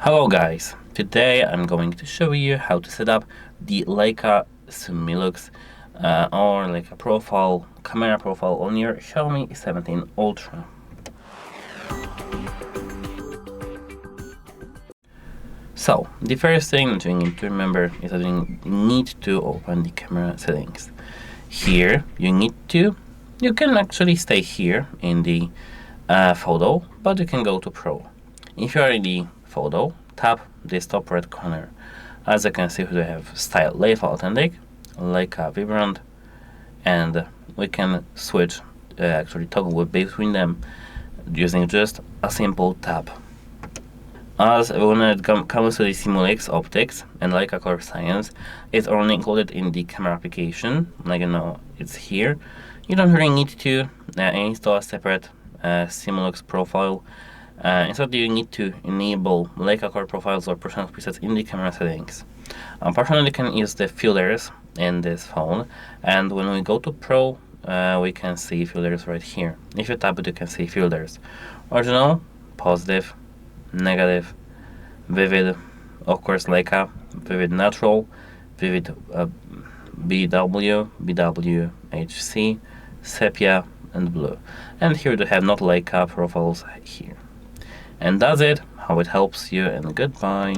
Hello guys, today I'm going to show you how to set up the Leica Summilux or Leica camera profile on your Xiaomi 17 Ultra. So, the first thing that you need to remember is that you need to open the camera settings. Here, you can actually stay here in the photo, but you can go to Pro. If you are in the photo, tap this top red corner. As you can see, we have Style Leica Authentic, Leica Vivid, and we can switch, actually toggle between them using just a simple tap. As when it comes to the Summilux optics and Leica Color Science, it's only included in the camera application, like it's here. You don't really need to install a separate Summilux profile. Instead, you need to enable Leica Color profiles or personal presets in the camera settings. Personally, you can use the filters in this phone, and when we go to Pro, we can see filters right here. If you tap it, you can see filters: original, positive, negative, vivid, of course Leica, vivid natural, vivid BW, BWHC, sepia, and blue. And here we have not Leica profiles here. And that's it, how it helps you, and goodbye.